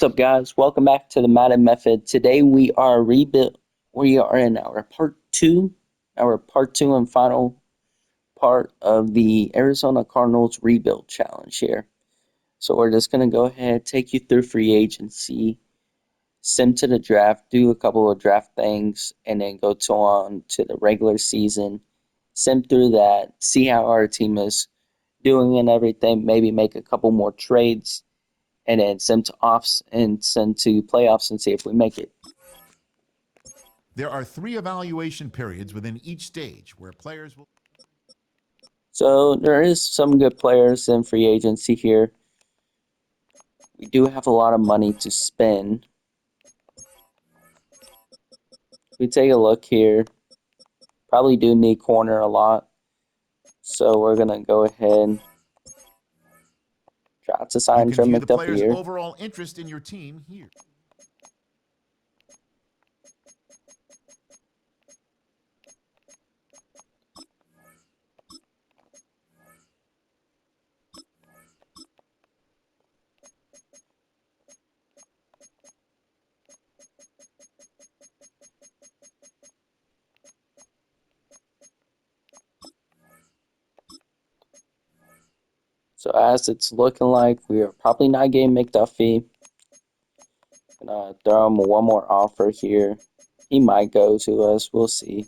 What's up, guys? Welcome back to the Madden method. Today we are rebuild. We are in our part two and final part of the Arizona Cardinals rebuild challenge here. So we're just gonna go ahead, take you through free agency, sim to the draft, do a couple of draft things, and then go on to the regular season, sim through that, see how our team is doing and everything. Maybe make a couple more trades and then send to offs and send to playoffs and see if we make it. There are 3 evaluation periods within each stage where players will. So there is some good players in free agency here. We do have a lot of money to spend. We take a look here. Probably do need corner a lot. So we're gonna go ahead try to You sign can Trent view the McDuffie player's here. overall interest in your team here. So as it's looking like, we are probably not getting McDuffie. Gonna throw him one more offer here. He might go to us. We'll see.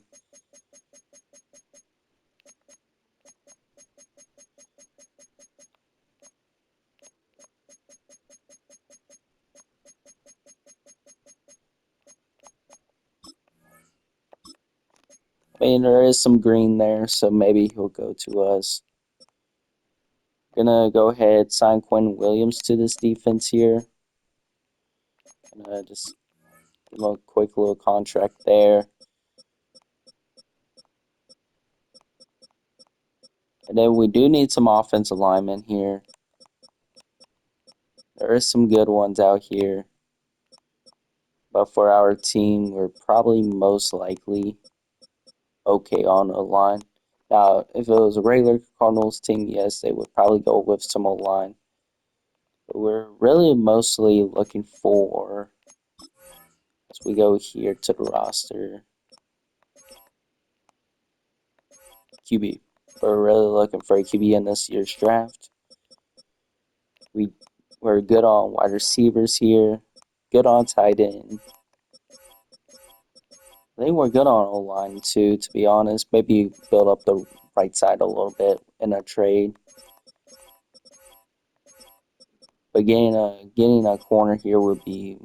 I mean, there is some green there, so maybe he'll go to us. Gonna go ahead, sign Quinn Williams to this defense here. Gonna just give him a quick little contract there. And then we do need some offensive linemen here. There is some good ones out here. But for our team, we're probably most likely okay on the line. Now, if it was a regular Cardinals team, yes, they would probably go with some O-line. But we're really mostly looking for, as we go here to the roster, QB. We're really looking for a QB in this year's draft. We're good on wide receivers here, good on tight end. I think we're good on O-line too, to be honest. Maybe build up the right side a little bit in a trade. But getting a corner here would be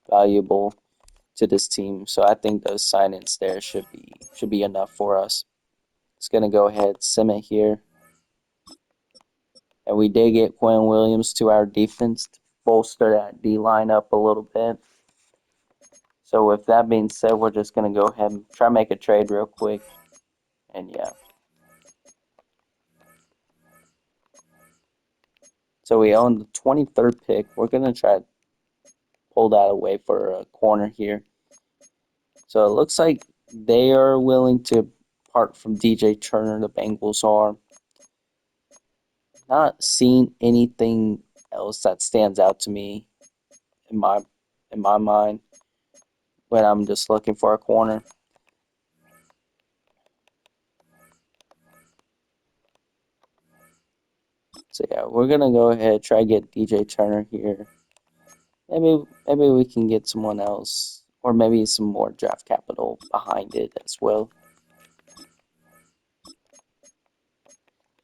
valuable to this team. So I think those signings there should be enough for us. It's gonna go ahead, sim it here. And we did get Quinn Williams to our defense to bolster that D line up a little bit. So with that being said, we're just gonna go ahead and try to make a trade real quick. And yeah. So we own the 23rd pick. We're gonna try to pull that away for a corner here. So it looks like they are willing to part from DJ Turner. The Bengals are. Not seeing anything else that stands out to me in my mind when I'm just looking for a corner. So yeah, we're gonna go ahead try to get DJ Turner here. Maybe we can get someone else, or maybe some more draft capital behind it as well.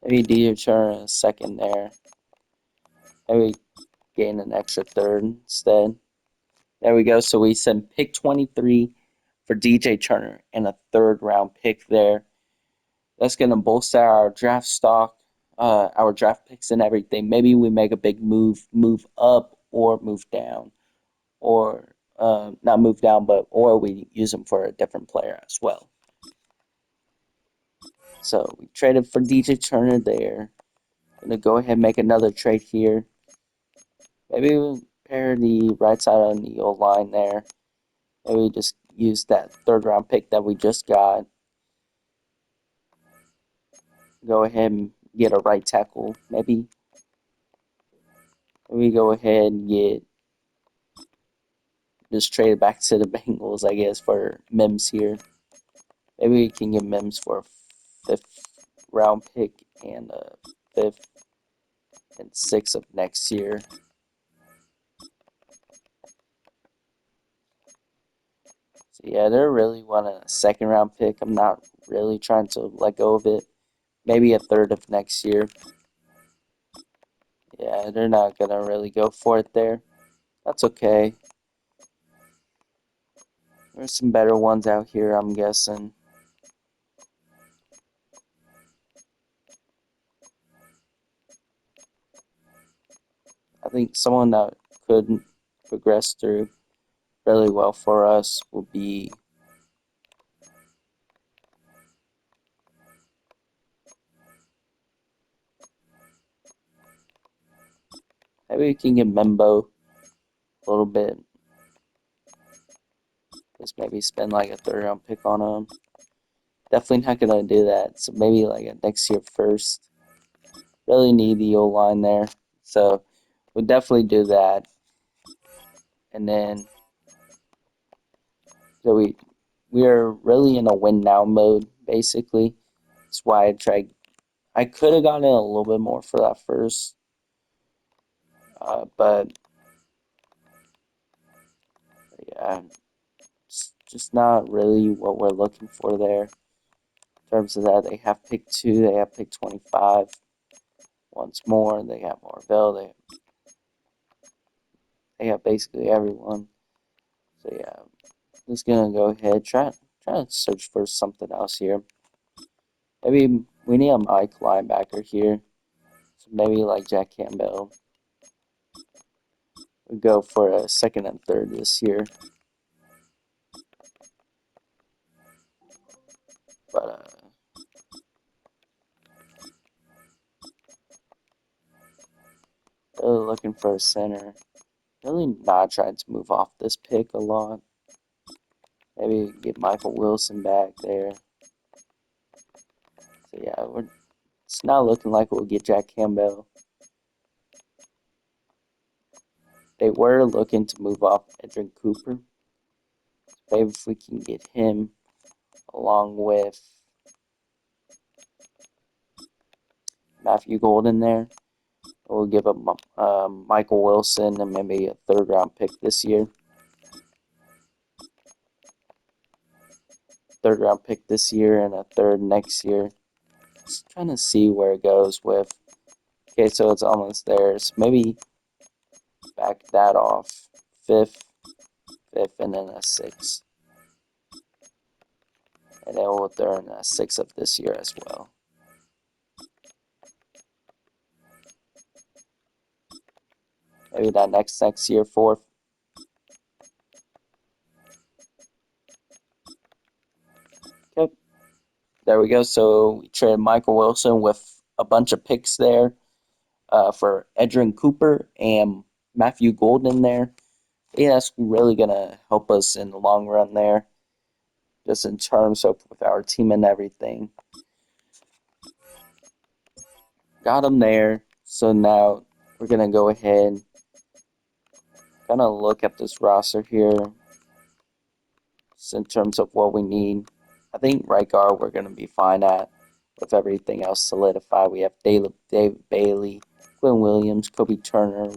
Maybe DJ Turner a second there. Maybe gain an extra third instead. There we go. So we send pick 23 for DJ Turner and a third round pick there. That's going to bolster our draft stock, our draft picks and everything. Maybe we make a big move up or move down, or not move down, but or we use them for a different player as well. So we traded for DJ Turner there. Gonna go ahead and make another trade here. Maybe we'll pair the right side on the O line there. Maybe just use that third round pick that we just got. Go ahead and get a right tackle. Maybe we go ahead and get just trade it back to the Bengals, I guess, for Mims here. Maybe we can get Mims for a fifth round pick and a fifth and sixth of next year. So yeah, they're really wanting a second round pick. I'm not really trying to let go of it. Maybe a third of next year. Yeah, they're not gonna really go for it there. That's okay. There's some better ones out here, I'm guessing. I think someone that could progress through really well for us will be maybe we can get Membo a little bit. Just maybe spend like a third round pick on him. Definitely not gonna do that. So maybe like a next year first. Really need the O line there. So we'll definitely do that. And then so we are really in a win now mode, basically. That's why I could have gotten a little bit more for that first. But yeah, it's just not really what we're looking for there. In terms of that, they have pick 2, they have pick 25. Once more, they have Marvell, they have basically everyone. So yeah, I'm just gonna go ahead, try to search for something else here. Maybe we need a Mike linebacker here. So maybe like Jack Campbell. We go for a second and third this year. But really looking for a center. Really not trying to move off this pick a lot. Maybe get Michael Wilson back there. So yeah, it's not looking like we'll get Jack Campbell. They were looking to move off Edrin Cooper. Maybe if we can get him along with Matthew Golden there, we'll give up Michael Wilson and maybe a third round pick this year. Third round pick this year and a third next year. Just trying to see where it goes with. Okay, so it's almost there. So maybe back that off. Fifth, and then a sixth. And then we'll throw in a sixth of this year as well. Maybe that next year, fourth. Okay, there we go. So we traded Michael Wilson with a bunch of picks there for Edrin Cooper and Matthew Golden there. Yeah, that's really going to help us in the long run there, just in terms of with our team and everything. Got him there. So now we're going to go ahead, kind of look at this roster here, just in terms of what we need. I think right guard we're going to be fine at with everything else solidified. We have David Bailey, Quinn Williams, Kobe Turner.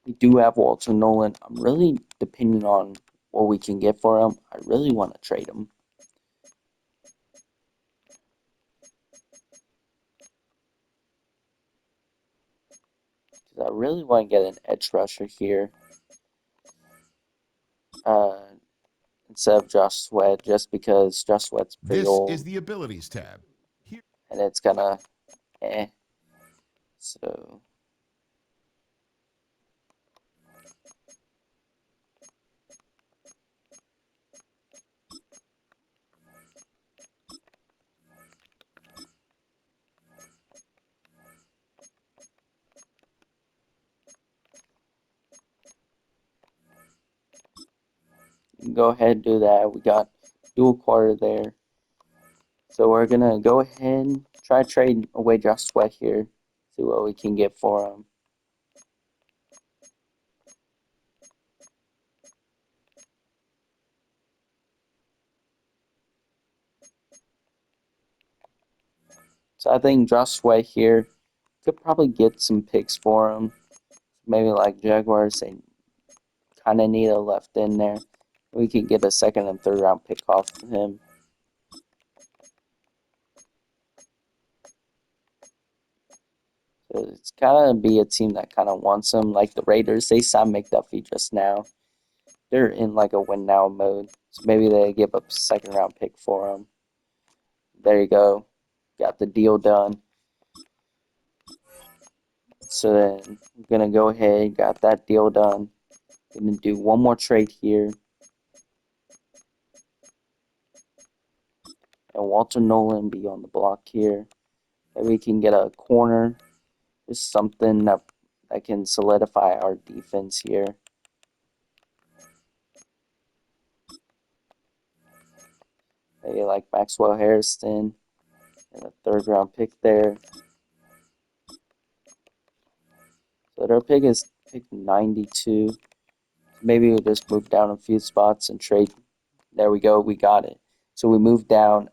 We do have Walter Nolan. I'm really depending on what we can get for him. I really want to trade him. Because I really want to get an edge rusher here. Instead of Josh Sweat, just because Josh Sweat's pretty This old. is the Abilities tab. Here. And it's gonna So you can go ahead and do that. We got dual quarter there. So we're gonna go ahead and try trading away Josh Sweat here. See what we can get for him. So I think Josh Sweat here could probably get some picks for him. Maybe like Jaguars, they kind of need a left in there. We could get a second and third round pick off of him. So it's gotta be a team that kind of wants him, like the Raiders. They signed McDuffie just now. They're in like a win now mode. So maybe they give up a second round pick for him. There you go. Got the deal done. So then I'm gonna go ahead, got that deal done. Gonna do one more trade here. And Walter Nolan be on the block here. And we can get a corner. Just something that can solidify our defense here. Maybe like Maxwell Harrison and a third round pick there. So their pick is pick 92. Maybe we'll just move down a few spots and trade. There we go. We got it. So we moved down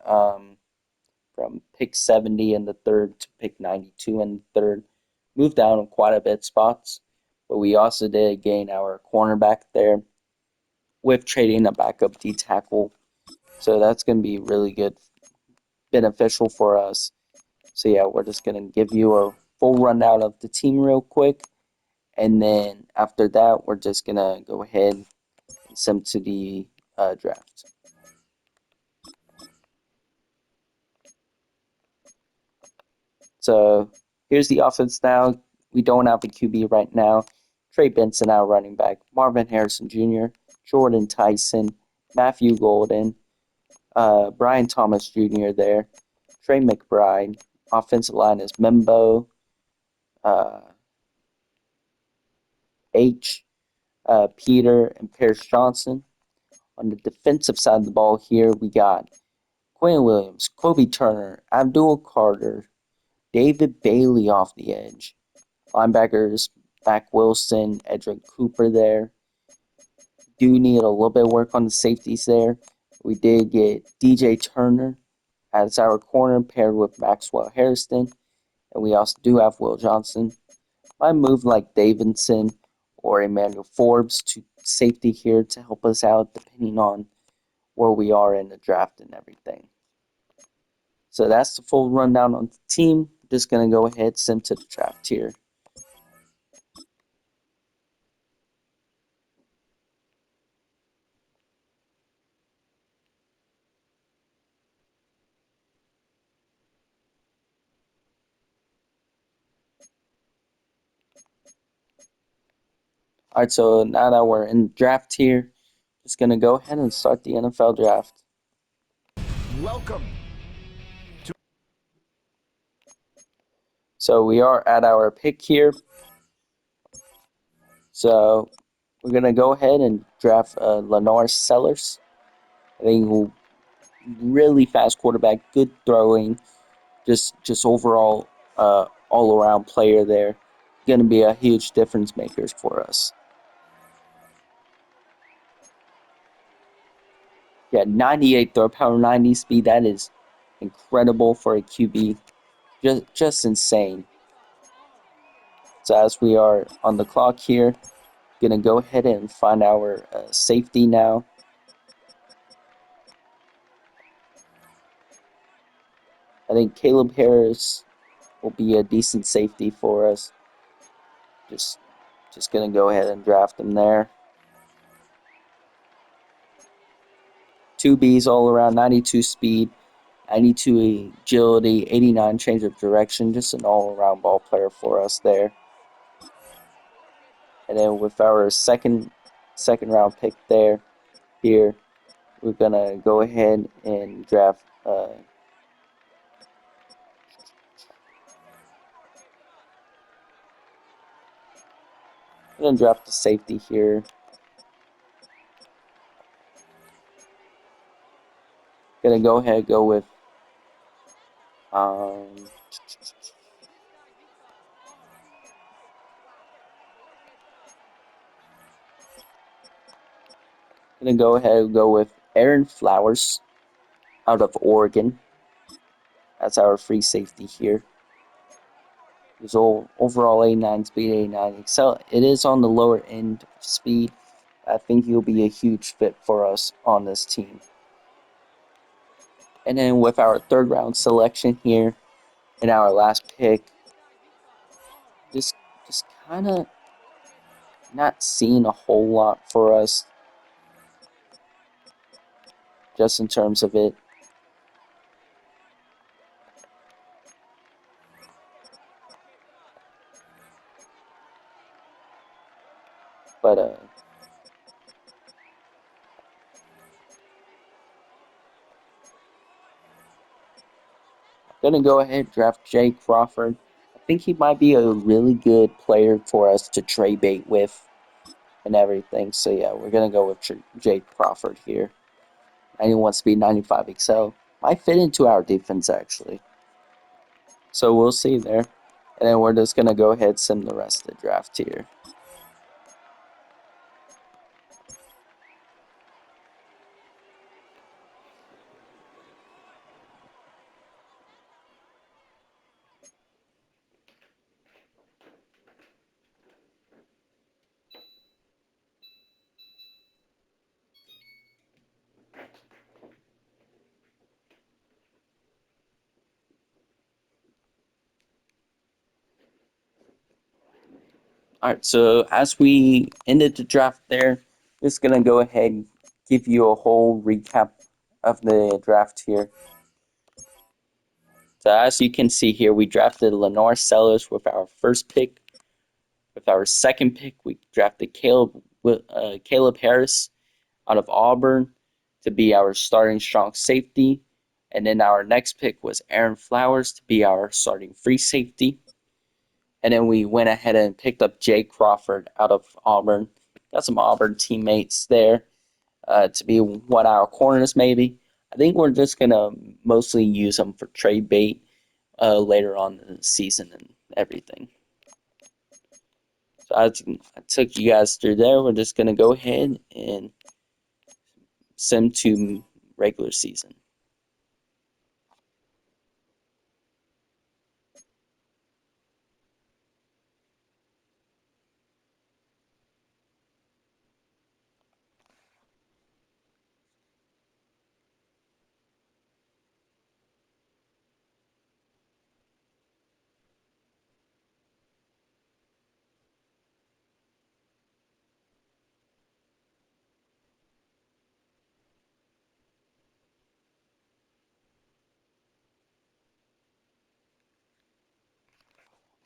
from pick 70 in the third to pick 92 in the third. Moved down quite a bit spots. But we also did gain our cornerback there with trading a backup D tackle. So that's going to be really good, beneficial for us. So yeah, we're just going to give you a full rundown of the team real quick. And then after that, we're just going to go ahead and send to the draft. So here's the offense now. We don't have a QB right now. Trey Benson, our running back. Marvin Harrison Jr., Jordan Tyson, Matthew Golden, Brian Thomas Jr. there. Trey McBride. Offensive line is Membo, uh, H, Peter, and Paris Johnson. On the defensive side of the ball here, we got Quinn Williams, Kobe Turner, Abdul Carter, David Bailey off the edge. Linebackers, Mac Wilson, Edric Cooper there. Do need a little bit of work on the safeties there. We did get DJ Turner as our corner paired with Maxwell Harrison. And we also do have Will Johnson. I move like Davidson or Emmanuel Forbes to safety here to help us out depending on where we are in the draft and everything. So that's the full rundown on the team. Just going to go ahead and send to the draft here. Alright, so now that we're in the draft here, just going to go ahead and start the NFL draft. Welcome. So we are at our pick here. So we're going to go ahead and draft Lenore Sellers. I think really fast quarterback, good throwing, just overall all around player there. Going to be a huge difference maker for us. Yeah, 98 throw power, 90 speed. That is incredible for a QB. Just insane. So as we are on the clock here, going to go ahead and find our safety now. I think Caleb Harris will be a decent safety for us. Just going to go ahead and draft him there. 2Bs all around, 92 speed, 92 agility, 89 change of direction. Just an all-around ball player for us there. And then with our second round pick here, we're gonna go ahead and draft. We're gonna draft the safety here. Gonna go ahead and go with gonna go ahead and go with Aaron Flowers out of Oregon. as our free safety here. His overall 89 speed, 89 excel. It is on the lower end of speed. I think he'll be a huge fit for us on this team. And then with our third round selection here in our last pick, just kind of not seeing a whole lot for us just in terms of it. But I'm gonna go ahead and draft Jay Crawford. I think he might be a really good player for us to trade bait with and everything. So yeah, we're gonna go with Jay Crawford here. 91 speed, 95 excel. Might fit into our defense actually. So we'll see there. And then we're just gonna go ahead and sim the rest of the draft here. Alright, so as we ended the draft there, just gonna go ahead and give you a whole recap of the draft here. So as you can see here, we drafted Lenore Sellers with our first pick. With our second pick, we drafted Caleb Harris out of Auburn to be our starting strong safety. And then our next pick was Aaron Flowers to be our starting free safety. And then we went ahead and picked up Jay Crawford out of Auburn. Got some Auburn teammates there to be one of our corners, maybe. I think we're just going to mostly use them for trade bait later on in the season and everything. So I took you guys through there. We're just going to go ahead and sim to regular season.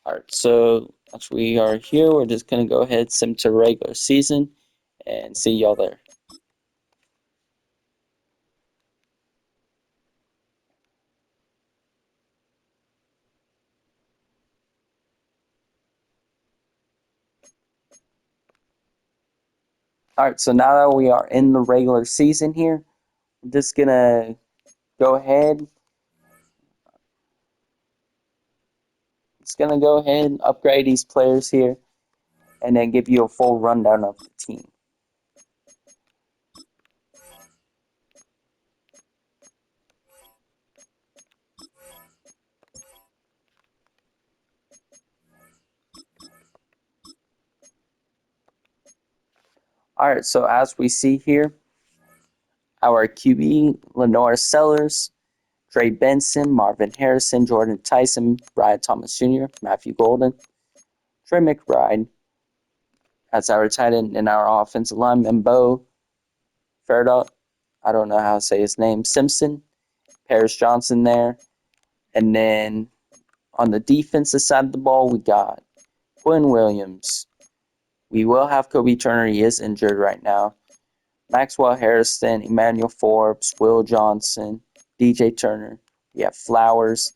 All right, so as we are here, we're just going to go ahead sim to regular season and see y'all there. All right, so now that we are in the regular season here, I'm just going to go ahead. Just going to go ahead and upgrade these players here and then give you a full rundown of the team. All right, so as we see here, our QB, Lenore Sellers, Trey Benson, Marvin Harrison, Jordan Tyson, Brian Thomas Jr., Matthew Golden, Trey McBride as our tight end, and our offensive lineman, Bo Ferda, I don't know how to say his name, Simpson, Paris Johnson there. And then on the defensive side of the ball, we got Quinn Williams. We will have Kobe Turner. He is injured right now. Maxwell Harrison, Emmanuel Forbes, Will Johnson, DJ Turner. We have Flowers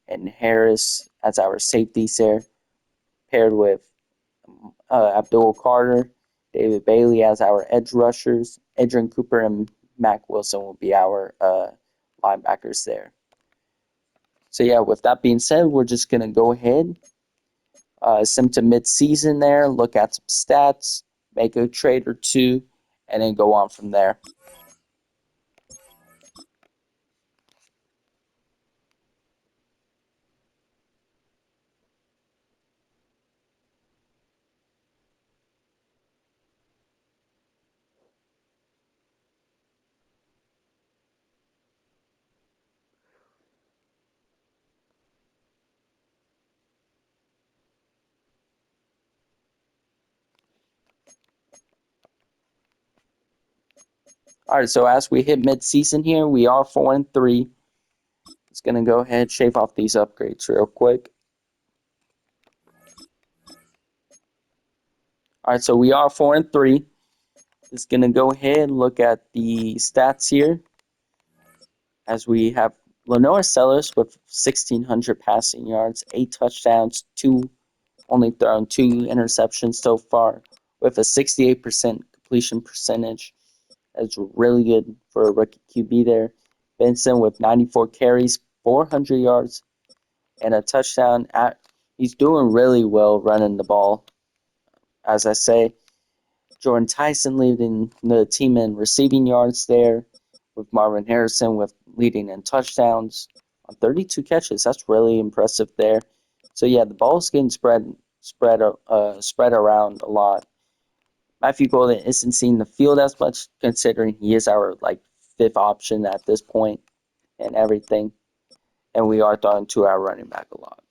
and Harris as our safeties there, paired with Abdul Carter, David Bailey as our edge rushers. Adrian Cooper and Mac Wilson will be our linebackers there. So yeah, with that being said, we're just going to go ahead, sim to mid-season there, look at some stats, make a trade or two, and then go on from there. All right, so as we hit mid-season here, we are 4-3. Just gonna go ahead and shave off these upgrades real quick. All right, so we are 4-3. Just gonna go ahead and look at the stats here, as we have Lenore Sellers with 1,600 passing yards, 8 touchdowns, only thrown 2 interceptions so far, with a 68% completion percentage. That's really good for a rookie QB there. Benson with 94 carries, 400 yards, and a touchdown. He's doing really well running the ball. As I say, Jordan Tyson leading the team in receiving yards there, with Marvin Harrison with leading in touchdowns on 32 catches. That's really impressive there. So yeah, the ball's getting spread around a lot. Matthew Golden isn't seeing the field as much, considering he is our fifth option at this point and everything, and we are throwing to our running back a lot.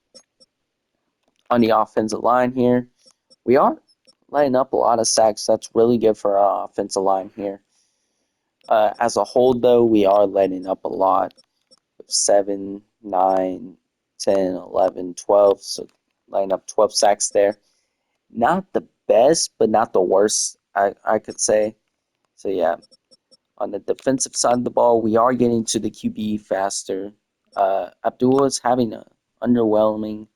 On the offensive line here, we are lighting up a lot of sacks. That's really good for our offensive line here. As a whole, though, we are letting up a lot. 7, 9, 10, 11, 12. So lining up 12 sacks there. Not the best, but not the worst, I could say. So yeah, on the defensive side of the ball, we are getting to the QB faster. Abdul is having an underwhelming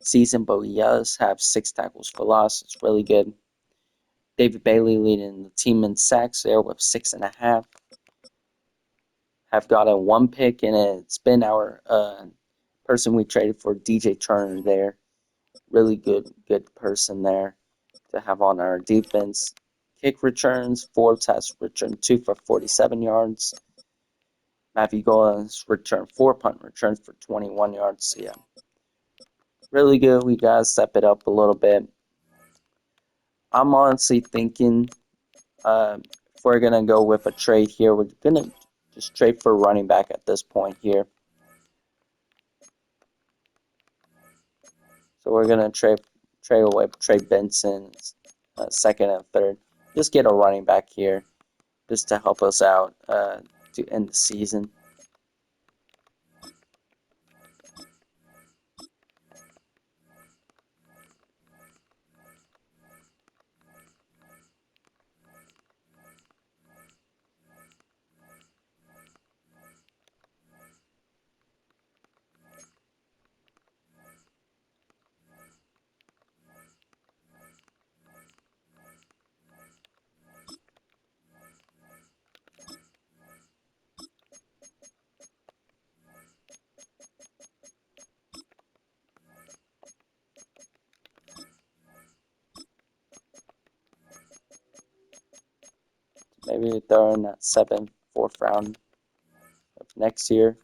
season, but he does have 6 tackles for loss. It's really good. David Bailey leading the team in sacks there with 6.5. Have gotten 1 pick, and it's been our person we traded for, DJ Turner there. Really good person there to have on our defense. Kick returns, Forbes has returned 2 for 47 yards. Matthew Golan's returned 4 punt returns for 21 yards. So yeah, really good. We gotta step it up a little bit. I'm honestly thinking if we're gonna go with a trade here, we're gonna just trade for running back at this point here. So we're gonna trade away Trey Benson, second and third. Just get a running back here, just to help us out to end the season. Maybe throw in that 7th, 4th round of next year.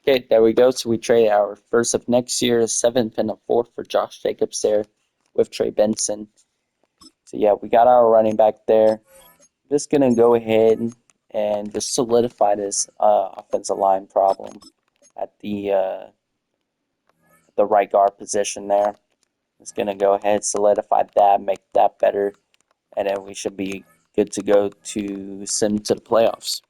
Okay, there we go. So we trade our first of next year, 7th and a 4th for Josh Jacobs there with Trey Benson. So yeah, we got our running back there. Just gonna go ahead and just solidify this offensive line problem at the right guard position there. Just gonna go ahead, solidify that, make that better, and then we should be good to go to send to the playoffs.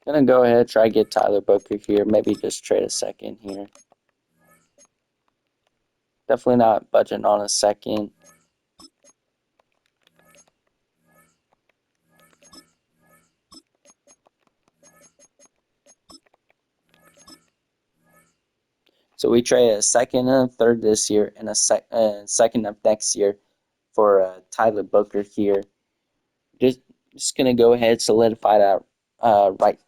Gonna go ahead, try to get Tyler Booker here. Maybe just trade a second here. Definitely not budging on a second. So we trade a second and a third this year, and a second of next year for Tyler Booker here. Just gonna go ahead, solidify that right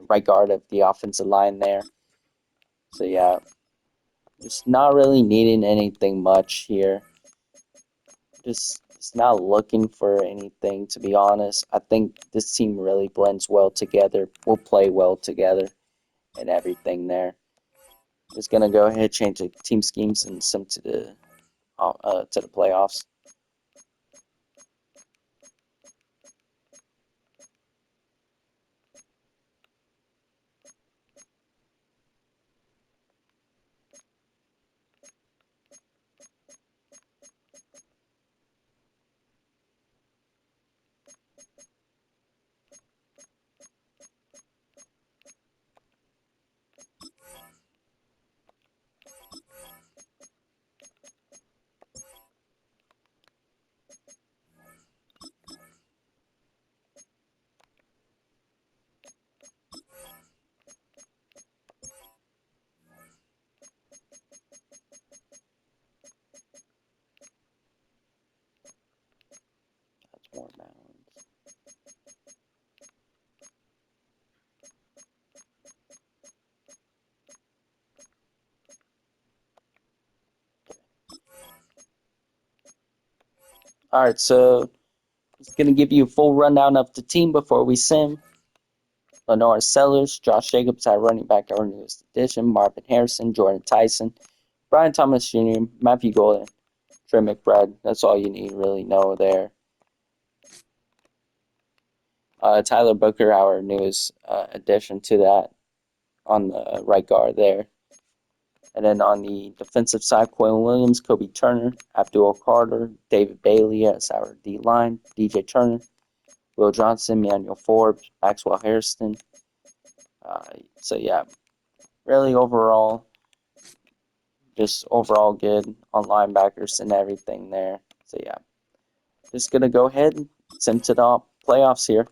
right guard of the offensive line there. So yeah, just not really needing anything much here. Just not looking for anything, to be honest. I think this team really blends well together. We'll play well together and everything there. Just gonna go ahead, change the team schemes and send to the playoffs. All right, so just gonna give you a full rundown of the team before we sim. Lenore Sellers, Josh Jacobs at running back, our newest addition. Marvin Harrison, Jordan Tyson, Brian Thomas Jr., Matthew Golden, Trey McBride. That's all you need to really know there. Tyler Booker, our newest addition to that on the right guard there. And then on the defensive side, Quinn Williams, Kobe Turner, Abdul Carter, David Bailey as our D line, DJ Turner, Will Johnson, Manuel Forbes, Maxwell Harrison. So yeah, really overall, just overall good on linebackers and everything there. So yeah, just gonna go ahead and send to the playoffs here.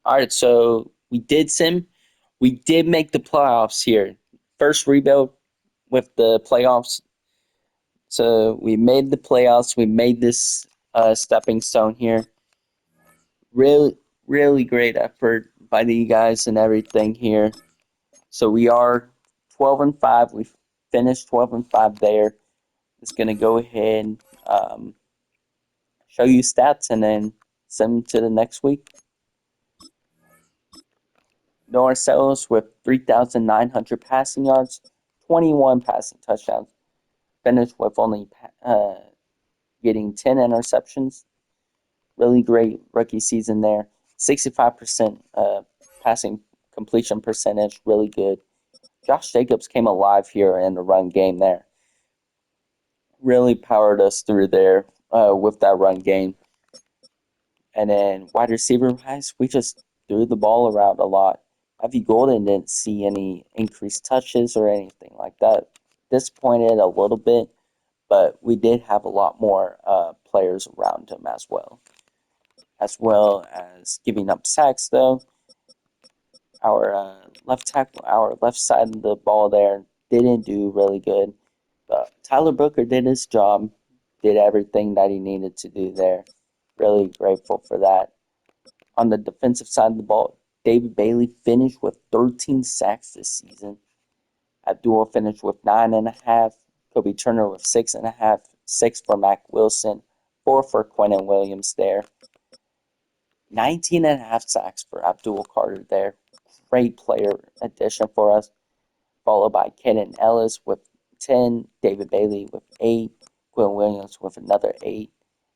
All right, so we did sim. We did make the playoffs here. First rebuild with the playoffs. So we made the playoffs. We made this stepping stone here. Really, really great effort by the guys and everything here. So we are 12-5. We finished 12-5 there. Just gonna go ahead and show you stats and then send them to the next week. Norcellos with 3,900 passing yards, 21 passing touchdowns. Finished with only getting 10 interceptions. Really great rookie season there. 65% passing completion percentage, really good. Josh Jacobs came alive here in the run game there. Really powered us through there with that run game. And then wide receiver wise, we just threw the ball around a lot. Ivy Golden didn't see any increased touches or anything like that. Disappointed a little bit, but we did have a lot more players around him as well as giving up sacks though. Our left tackle, our left side of the ball there didn't do really good. But Tyler Booker did his job, did everything that he needed to do there. Really grateful for that. On the defensive side of the ball, David Bailey finished with 13 sacks this season. Abdul finished with 9.5. Kobe Turner with 6.5. 6 for Mac Wilson. 4 for Quentin Williams there. 19.5 sacks for Abdul Carter there. Great player addition for us. Followed by Kenan Ellis with 10. David Bailey with 8. Quinn Williams with another 8.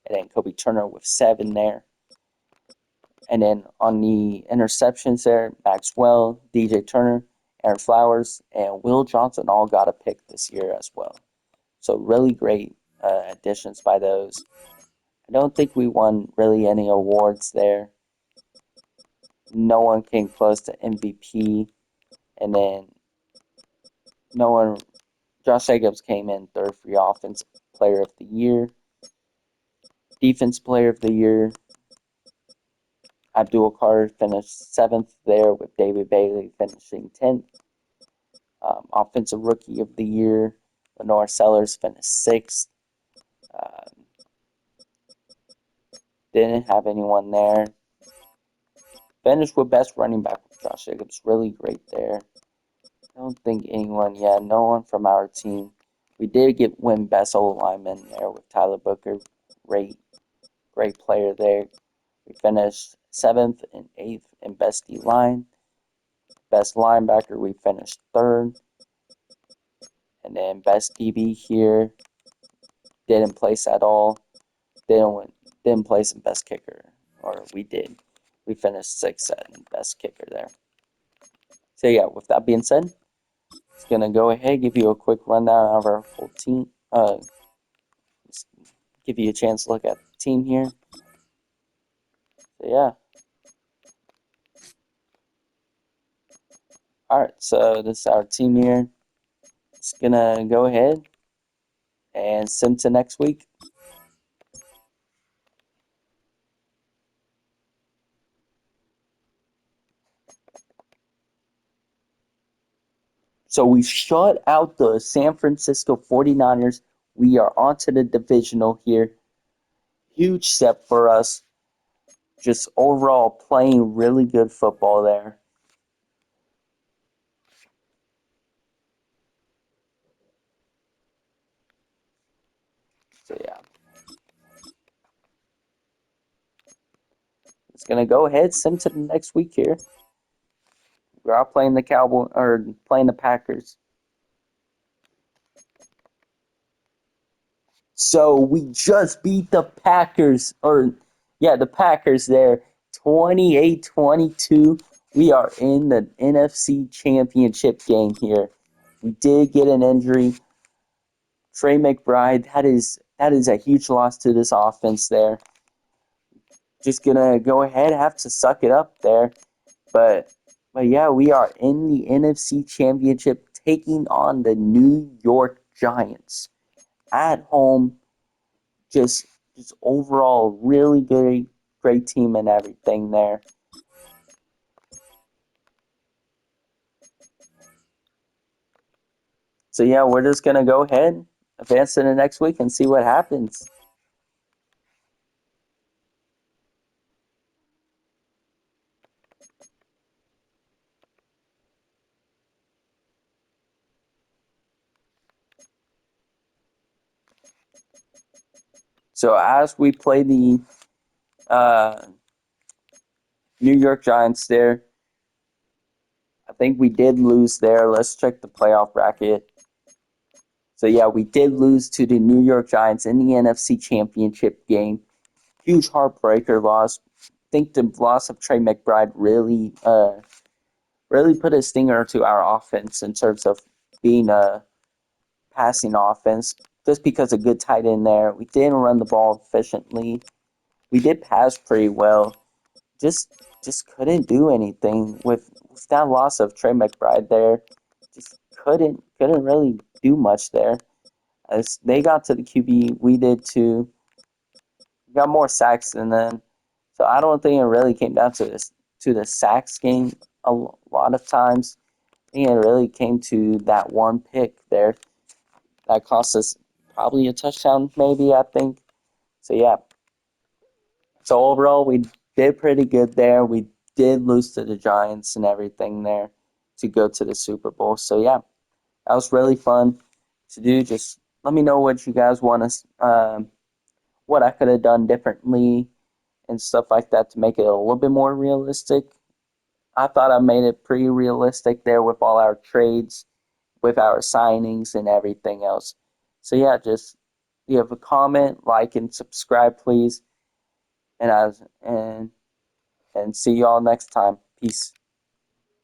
And then Kobe Turner with 7 there. And then on the interceptions there, Maxwell, DJ Turner, Aaron Flowers, and Will Johnson all got a pick this year as well. So really great additions by those. I don't think we won really any awards there. No one came close to MVP. And then no one, Josh Jacobs came in third for the Offensive Player of the Year. Defense Player of the Year, Abdul Carter finished 7th there with David Bailey finishing 10th. Offensive Rookie of the Year, Lenore Sellers finished 6th. Didn't have anyone there. Finished with Best Running Back with Josh Jacobs. Really great there. I don't think anyone, no one from our team. We did win Best O Lineman there with Tyler Booker. Great player there. We finished 7th and 8th in Best D Line. Best Linebacker, we finished 3rd. And then Best DB here, didn't place at all. Didn't place in Best Kicker, or we did. We finished 6th in Best Kicker there. So yeah, with that being said, it's gonna go ahead give you a quick rundown of our full team. Just give you a chance to look at the team here. So yeah. Alright, so this is our team here. It's gonna go ahead and sim to next week. So we shut out the San Francisco 49ers. We are onto the divisional here. Huge step for us. Just overall playing really good football there. So yeah. It's gonna go ahead, sim to the next week here. We are playing the Cowboy or playing the Packers. So we just beat the Packers, or yeah, the Packers there, 28-22. We are in the NFC Championship game here. We did get an injury. Trey McBride, that is a huge loss to this offense there. Just gonna go ahead, have to suck it up there. But yeah, we are in the NFC Championship taking on the New York Giants at home. Just just overall really great team and everything there. So yeah, we're just gonna go ahead, advance to the next week and see what happens. So as we play the uh, New York Giants there, I think we did lose there. Let's check the playoff bracket. So yeah, we did lose to the New York Giants in the NFC Championship game. Huge heartbreaker loss. I think the loss of Trey McBride really put a stinger to our offense in terms of being a passing offense. Just because of good tight end there, we didn't run the ball efficiently. We did pass pretty well. Just just couldn't do anything with that loss of Trey McBride there. Just couldn't really do much there. As they got to the QB, we did too. We got more sacks than them. So I don't think it really came down to the sacks game a lot of times. I think it really came to that one pick there that cost us probably a touchdown, maybe, I think. So yeah. So overall we did pretty good there. We did lose to the Giants and everything there to go to the Super Bowl. So yeah, that was really fun to do. Just let me know what you guys want us what I could have done differently and stuff like that to make it a little bit more realistic. I thought I made it pretty realistic there with all our trades, with our signings and everything else. So yeah, just you have a comment, like and subscribe, please, and I and see y'all next time. Peace.